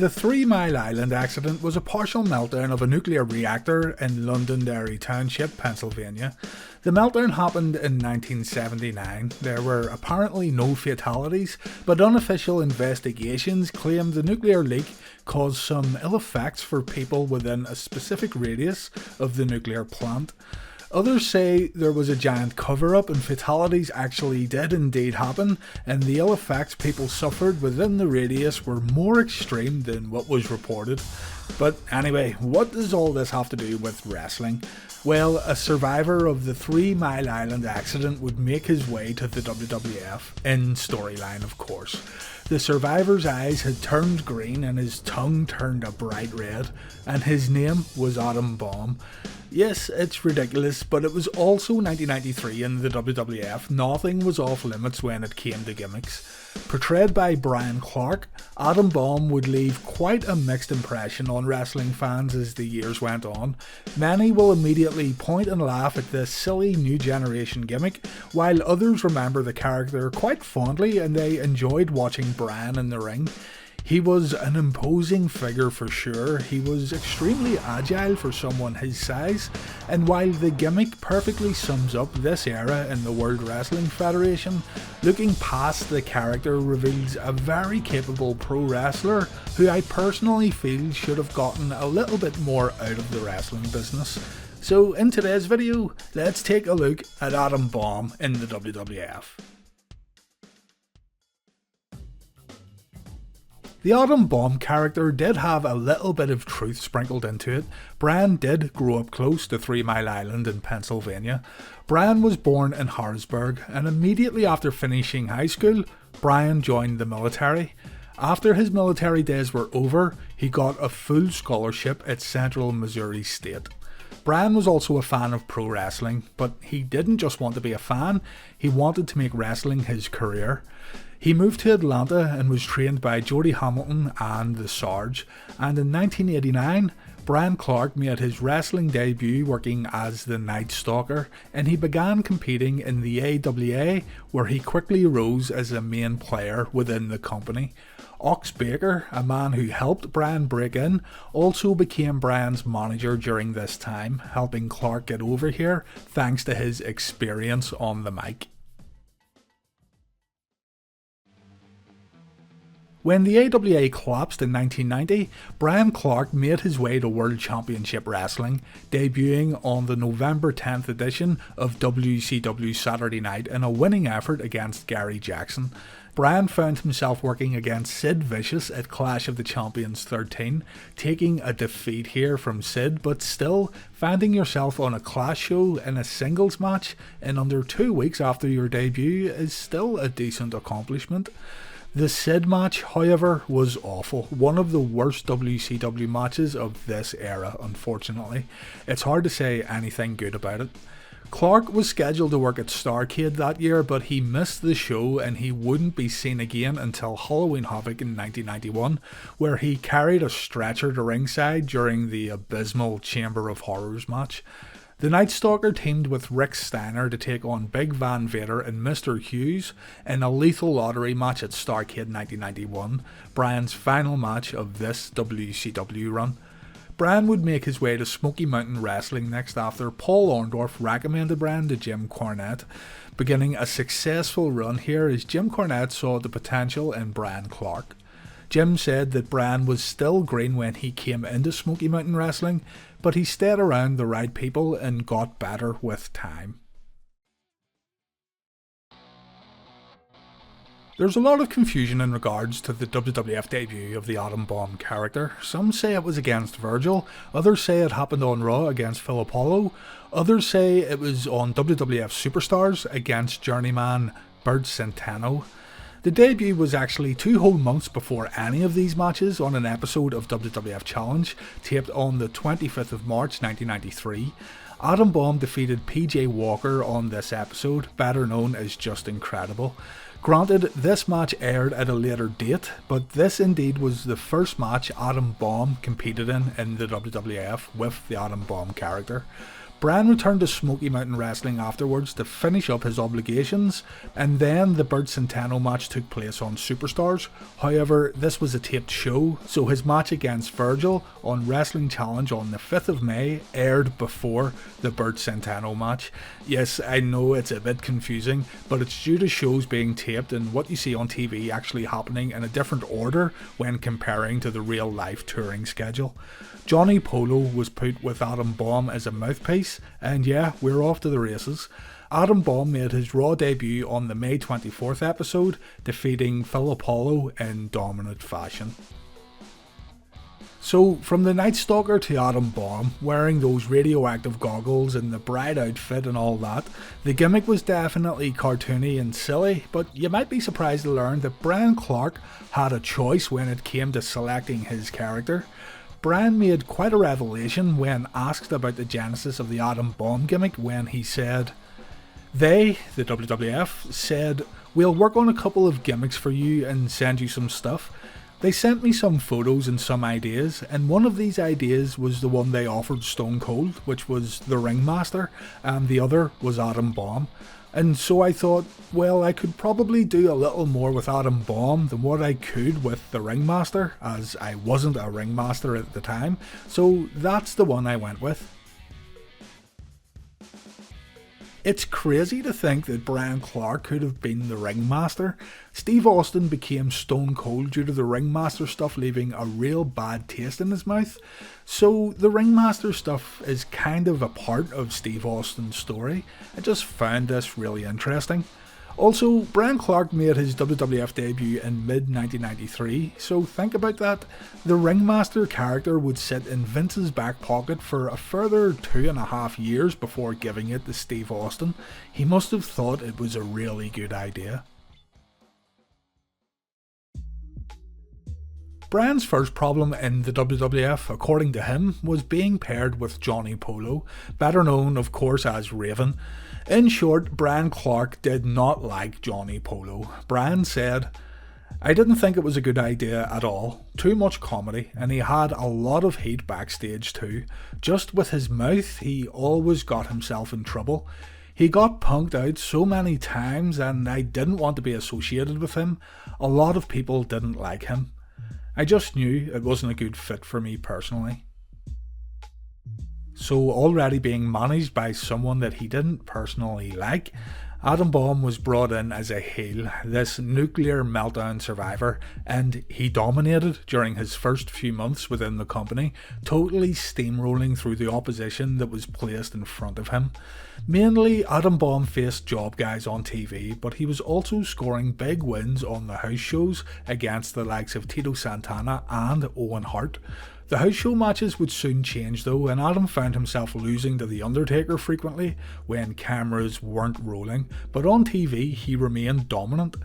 The 3 Mile Island accident was a partial meltdown of a nuclear reactor in Londonderry Township, Pennsylvania. The meltdown happened in 1979. There were apparently no fatalities, but unofficial investigations claimed the nuclear leak caused some ill effects for people within a specific radius of the nuclear plant. Others say there was a giant cover-up and fatalities actually did indeed happen, and the ill effects people suffered within the radius were more extreme than what was reported. But anyway, what does all this have to do with wrestling? Well, a survivor of the 3 Mile Island accident would make his way to the WWF, in storyline of course. The survivor's eyes had turned green and his tongue turned a bright red, and his name was Adam Bomb. Yes, it's ridiculous, but it was also 1993 in the WWF. Nothing was off limits when it came to gimmicks. Portrayed by Bryan Clark, Adam Bomb would leave quite a mixed impression on wrestling fans as the years went on. Many will immediately point and laugh at this silly new generation gimmick, while others remember the character quite fondly and they enjoyed watching Bryan in the ring. He was an imposing figure for sure. He was extremely agile for someone his size, and while the gimmick perfectly sums up this era in the World Wrestling Federation, looking past the character reveals a very capable pro wrestler who I personally feel should have gotten a little bit more out of the wrestling business. So in today's video, let's take a look at Adam Bomb in the WWF. The Adam Bomb character did have a little bit of truth sprinkled into it. Bryan did grow up close to 3 Mile Island in Pennsylvania. Bryan was born in Harrisburg, and immediately after finishing high school, Bryan joined the military. After his military days were over, he got a full scholarship at Central Missouri State. Bryan was also a fan of pro wrestling, but he didn't just want to be a fan, he wanted to make wrestling his career. He moved to Atlanta and was trained by Jody Hamilton and the Sarge, and in 1989, Bryan Clark made his wrestling debut working as the Nightstalker, and he began competing in the AWA, where he quickly rose as a main player within the company. Ox Baker, a man who helped Bryan break in, also became Bryan's manager during this time, helping Clark get over here thanks to his experience on the mic. When the AWA collapsed in 1990, Bryan Clark made his way to World Championship Wrestling, debuting on the November 10th edition of WCW Saturday Night in a winning effort against Gary Jackson. Bryan found himself working against Sid Vicious at Clash of the Champions 13, taking a defeat here from Sid, but still finding yourself on a Clash show in a singles match in under 2 weeks after your debut is still a decent accomplishment. The Sid match, however, was awful. One of the worst WCW matches of this era, unfortunately. It's hard to say anything good about it. Clark was scheduled to work at Starrcade that year, but he missed the show and he wouldn't be seen again until Halloween Havoc in 1991, where he carried a stretcher to ringside during the abysmal Chamber of Horrors match. The Nightstalker teamed with Rick Steiner to take on Big Van Vader and Mr. Hughes in a lethal lottery match at Starrcade 1991, Bryan's final match of this WCW run. Bryan would make his way to Smoky Mountain Wrestling next after Paul Orndorff recommended Bryan to Jim Cornette, beginning a successful run here as Jim Cornette saw the potential in Bryan Clark. Jim said that Bryan was still green when he came into Smoky Mountain Wrestling, but he stayed around the right people and got better with time. There's a lot of confusion in regards to the WWF debut of the Adam Bomb character. Some say it was against Virgil, others say it happened on Raw against Phil Apollo, others say it was on WWF Superstars against journeyman Bert Centeno. The debut was actually 2 whole months before any of these matches on an episode of WWF Challenge, taped on the 25th of March 1993. Adam Bomb defeated PJ Walker on this episode, better known as Just Incredible. Granted, this match aired at a later date, but this indeed was the first match Adam Bomb competed in the WWF with the Adam Bomb character. Bryan returned to Smoky Mountain Wrestling afterwards to finish up his obligations, and then the Bert Centeno match took place on Superstars. However, this was a taped show, so his match against Virgil on Wrestling Challenge on the 5th of May aired before the Bert Centeno match. Yes, I know it's a bit confusing, but it's due to shows being taped and what you see on TV actually happening in a different order when comparing to the real life touring schedule. Johnny Polo was put with Adam Bomb as a mouthpiece, and yeah, we're off to the races. Adam Bomb made his Raw debut on the May 24th episode, defeating Phil Apollo in dominant fashion. So, from the Nightstalker to Adam Bomb, wearing those radioactive goggles and the bride outfit and all that, the gimmick was definitely cartoony and silly, but you might be surprised to learn that Bryan Clark had a choice when it came to selecting his character. Bryan made quite a revelation when asked about the genesis of the Adam Bomb gimmick when he said, "They, the WWF, said, we'll work on a couple of gimmicks for you and send you some stuff. They sent me some photos and some ideas, and one of these ideas was the one they offered Stone Cold, which was the Ringmaster, and the other was Adam Bomb. And so I thought, well, I could probably do a little more with Adam Bomb than what I could with the Ringmaster, as I wasn't a Ringmaster at the time, so that's the one I went with." It's crazy to think that Bryan Clark could have been the Ringmaster. Steve Austin became Stone Cold due to the Ringmaster stuff leaving a real bad taste in his mouth. So the Ringmaster stuff is kind of a part of Steve Austin's story. I just found this really interesting. Also, Bryan Clark made his WWF debut in mid-1993, so think about that. The Ringmaster character would sit in Vince's back pocket for a further 2.5 years before giving it to Steve Austin. He must have thought it was a really good idea. Bryan's first problem in the WWF, according to him, was being paired with Johnny Polo, better known of course as Raven. In short, Bryan Clark did not like Johnny Polo. Bryan said, "I didn't think it was a good idea at all. Too much comedy, and he had a lot of heat backstage too. Just with his mouth, he always got himself in trouble. He got punked out so many times, and I didn't want to be associated with him. A lot of people didn't like him. I just knew it wasn't a good fit for me personally." So, already being managed by someone that he didn't personally like, Adam Bomb was brought in as a heel, this nuclear meltdown survivor, and he dominated during his first few months within the company, totally steamrolling through the opposition that was placed in front of him. Mainly, Adam Bomb faced job guys on TV, but he was also scoring big wins on the house shows against the likes of Tito Santana and Owen Hart. The house show matches would soon change though, and Adam found himself losing to The Undertaker frequently when cameras weren't rolling, but on TV he remained dominant.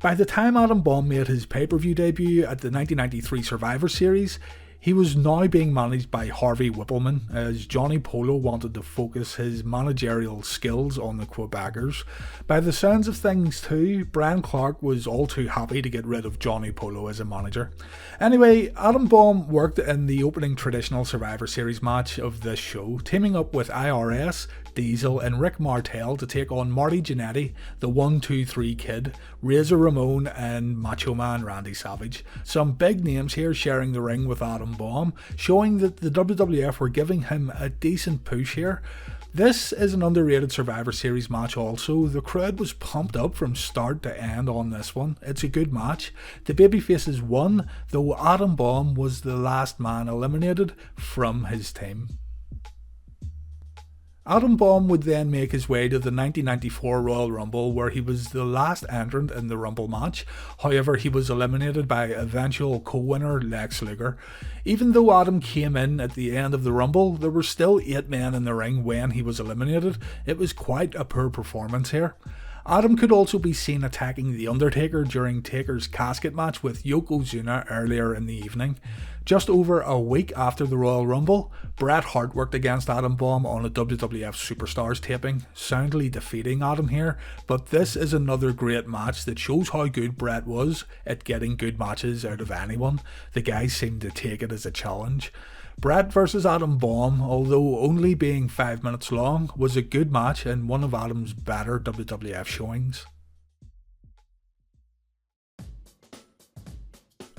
By the time Adam Bomb made his pay-per-view debut at the 1993 Survivor Series, he was now being managed by Harvey Whippleman, as Johnny Polo wanted to focus his managerial skills on the Quebecers. By the sounds of things too, Bryan Clark was all too happy to get rid of Johnny Polo as a manager. Anyway, Adam Bomb worked in the opening traditional Survivor Series match of this show, teaming up with IRS, Diesel and Rick Martel to take on Marty Jannetty, the 1-2-3 Kid, Razor Ramon and Macho Man Randy Savage. Some big names here sharing the ring with Adam Bomb, showing that the WWF were giving him a decent push here. This is an underrated Survivor Series match also. The crowd was pumped up from start to end on this one. It's a good match. The babyfaces won, though Adam Bomb was the last man eliminated from his team. Adam Bomb would then make his way to the 1994 Royal Rumble, where he was the last entrant in the Rumble match. However, he was eliminated by eventual co-winner Lex Luger. Even though Adam came in at the end of the Rumble, there were still 8 men in the ring when he was eliminated. It was quite a poor performance here. Adam could also be seen attacking The Undertaker during Taker's casket match with Yokozuna earlier in the evening. Just over a week after the Royal Rumble, Bret Hart worked against Adam Bomb on a WWF Superstars taping, soundly defeating Adam here, but this is another great match that shows how good Bret was at getting good matches out of anyone. The guy seemed to take it as a challenge. Bret vs Adam Bomb, although only being 5 minutes long, was a good match and one of Adam's better WWF showings.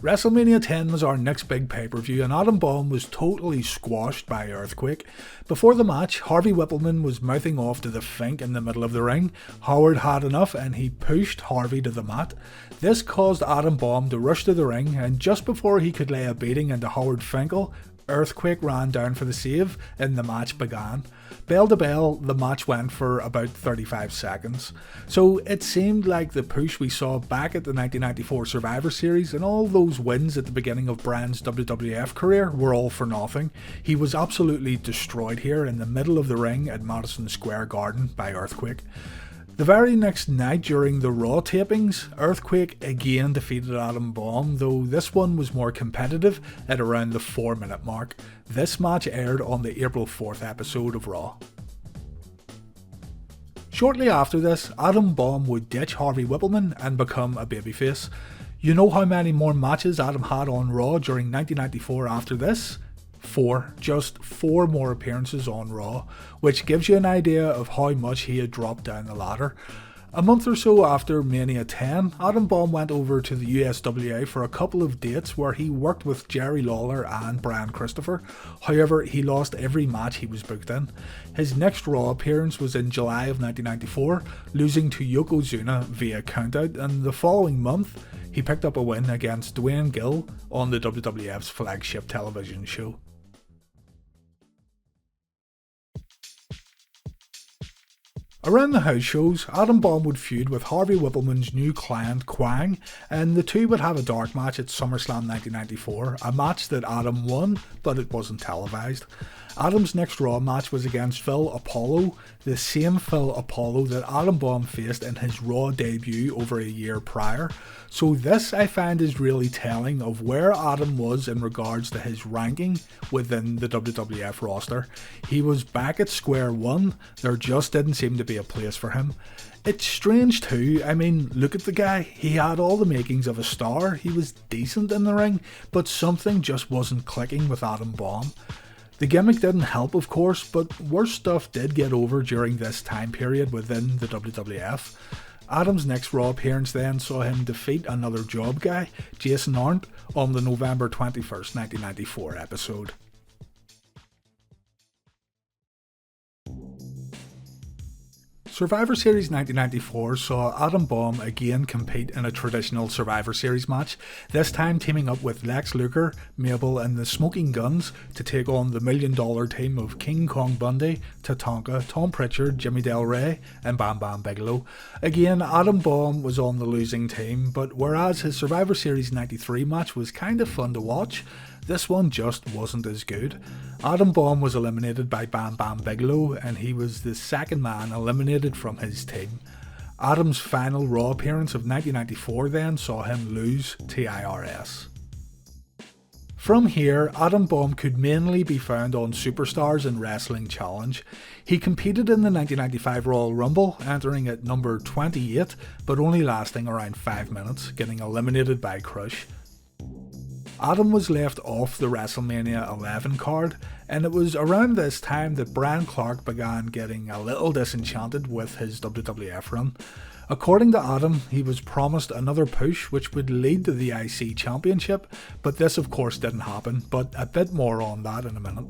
WrestleMania 10 was our next big pay-per-view and Adam Bomb was totally squashed by Earthquake. Before the match, Harvey Whippleman was mouthing off to the Fink in the middle of the ring. Howard had enough and he pushed Harvey to the mat. This caused Adam Bomb to rush to the ring, and just before he could lay a beating into Howard Finkel, Earthquake ran down for the save and the match began. Bell to bell, the match went for about 35 seconds. So it seemed like the push we saw back at the 1994 Survivor Series and all those wins at the beginning of Bryan's WWF career were all for nothing. He was absolutely destroyed here in the middle of the ring at Madison Square Garden by Earthquake. The very next night during the Raw tapings, Earthquake again defeated Adam Bomb, though this one was more competitive at around the 4-minute mark. This match aired on the April 4th episode of Raw. Shortly after this, Adam Bomb would ditch Harvey Whippleman and become a babyface. You know how many more matches Adam had on Raw during 1994 after this? 4. Just 4 more appearances on Raw, which gives you an idea of how much he had dropped down the ladder. A month or so after Mania 10, Adam Bomb went over to the USWA for a couple of dates where he worked with Jerry Lawler and Brian Christopher. However, he lost every match he was booked in. His next Raw appearance was in July of 1994, losing to Yokozuna via countout, and the following month he picked up a win against Dwayne Gill on the WWF's flagship television show. Around the house shows, Adam Bomb would feud with Harvey Whippleman's new client Quang, and the two would have a dark match at SummerSlam 1994, a match that Adam won, but it wasn't televised. Adam's next Raw match was against Phil Apollo, the same Phil Apollo that Adam Bomb faced in his Raw debut over a year prior. So this I find is really telling of where Adam was in regards to his ranking within the WWF roster. He was back at square one, there just didn't seem to be a place for him. It's strange too, I mean, look at the guy, he had all the makings of a star, he was decent in the ring, but something just wasn't clicking with Adam Bomb. The gimmick didn't help of course, but worse stuff did get over during this time period within the WWF. Adam's next Raw appearance then saw him defeat another job guy, Jason Arndt, on the November 21st, 1994 episode. Survivor Series 1994 saw Adam Bomb again compete in a traditional Survivor Series match, this time teaming up with Lex Luger, Mabel and the Smoking Guns to take on the $1 Million team of King Kong Bundy, Tatanka, Tom Pritchard, Jimmy Del Rey and Bam Bam Bigelow. Again, Adam Bomb was on the losing team, but whereas his Survivor Series 93 match was kind of fun to watch, this one just wasn't as good. Adam Bomb was eliminated by Bam Bam Bigelow and he was the second man eliminated from his team. Adam's final Raw appearance of 1994 then saw him lose to IRS. From here, Adam Bomb could mainly be found on Superstars and Wrestling Challenge. He competed in the 1995 Royal Rumble, entering at number 28, but only lasting around 5 minutes, getting eliminated by Crush. Adam was left off the WrestleMania 11 card, and it was around this time that Bryan Clark began getting a little disenchanted with his WWF run. According to Adam, he was promised another push which would lead to the IC Championship, but this of course didn't happen, but a bit more on that in a minute.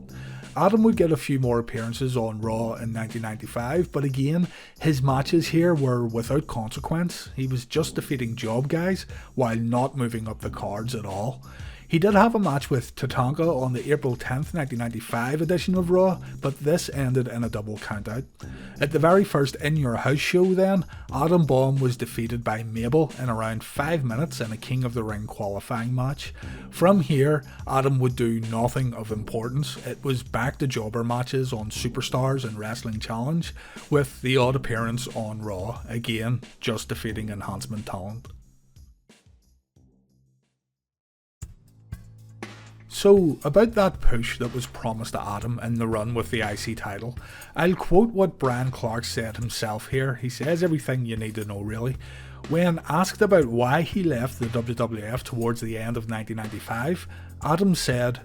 Adam would get a few more appearances on Raw in 1995, but again, his matches here were without consequence. He was just defeating job guys while not moving up the cards at all. He did have a match with Tatanka on the April 10th, 1995 edition of Raw, but this ended in a double countout. At the very first In Your House show then, Adam Bomb was defeated by Mabel in around 5 minutes in a King of the Ring qualifying match. From here, Adam would do nothing of importance. It was back to jobber matches on Superstars and Wrestling Challenge, with the odd appearance on Raw, again just defeating enhancement talent. So, about that push that was promised to Adam in the run with the IC title, I'll quote what Bryan Clark said himself here. He says everything you need to know really. When asked about why he left the WWF towards the end of 1995, Adam said,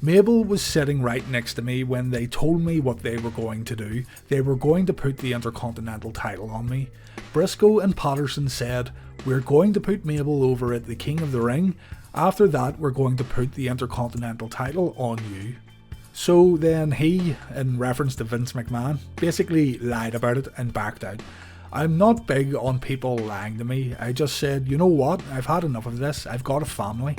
Mabel was sitting right next to me when they told me what they were going to do. They were going to put the Intercontinental title on me. Briscoe and Patterson said, "We're going to put Mabel over at the King of the Ring. After that, we're going to put the Intercontinental title on you." So then he, in reference to Vince McMahon, basically lied about it and backed out. I'm not big on people lying to me. I just said, you know what, I've had enough of this, I've got a family.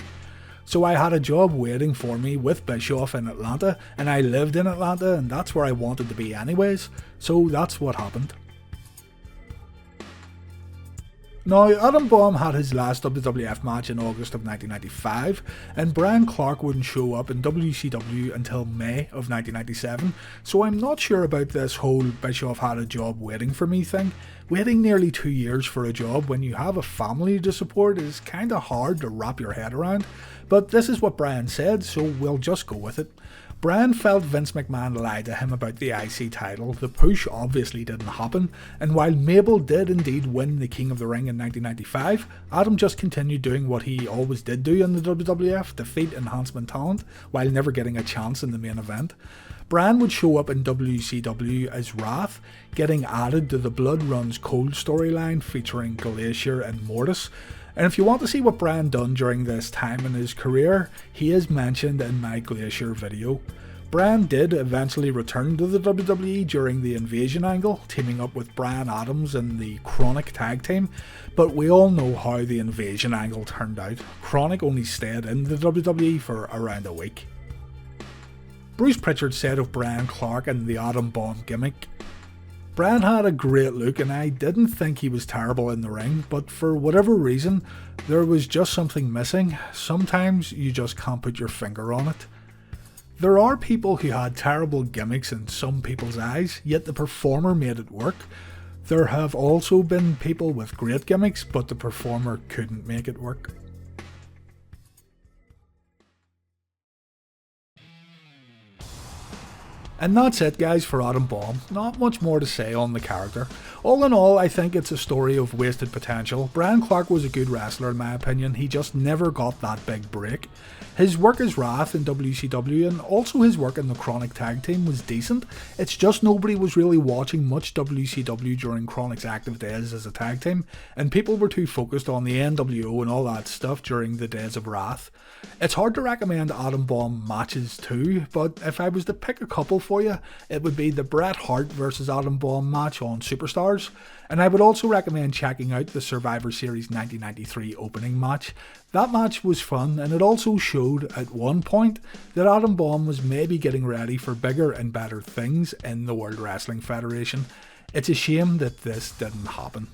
So I had a job waiting for me with Bischoff in Atlanta, and I lived in Atlanta, and that's where I wanted to be anyways, so that's what happened. Now, Adam Bomb had his last WWF match in August of 1995, and Bryan Clark wouldn't show up in WCW until May of 1997, so I'm not sure about this whole Bischoff had a job waiting for me thing. Waiting nearly 2 years for a job when you have a family to support is kinda hard to wrap your head around, but this is what Bryan said, so we'll just go with it. Bryan felt Vince McMahon lied to him about the IC title. The push obviously didn't happen, and while Mabel did indeed win the King of the Ring in 1995, Adam just continued doing what he always did do in the WWF, defeat enhancement talent, while never getting a chance in the main event. Bryan would show up in WCW as Wrath, getting added to the Blood Runs Cold storyline featuring Glacier and Mortis. And if you want to see what Bryan done during this time in his career, he is mentioned in my Glacier video. Bryan did eventually return to the WWE during the Invasion angle, teaming up with Bryan Adams in the Chronic tag team, but we all know how the Invasion angle turned out. Chronic only stayed in the WWE for around a week. Bruce Pritchard said of Bryan Clark and the Adam Bomb gimmick, "Bryan had a great look and I didn't think he was terrible in the ring, but for whatever reason, there was just something missing. Sometimes you just can't put your finger on it." There are people who had terrible gimmicks in some people's eyes, yet the performer made it work. There have also been people with great gimmicks, but the performer couldn't make it work. And that's it guys for Adam Bomb. Not much more to say on the character. All in all, I think it's a story of wasted potential. Bryan Clark was a good wrestler in my opinion, he just never got that big break. His work as Wrath in WCW and also his work in the Chronic tag team was decent, it's just nobody was really watching much WCW during Chronic's active days as a tag team, and people were too focused on the NWO and all that stuff during the days of Wrath. It's hard to recommend Adam Bomb matches too, but if I was to pick a couple for you, it would be the Bret Hart vs Adam Bomb match on Superstars, and I would also recommend checking out the Survivor Series 1993 opening match. That match was fun, and it also showed at one point that Adam Bomb was maybe getting ready for bigger and better things in the World Wrestling Federation. It's a shame that this didn't happen.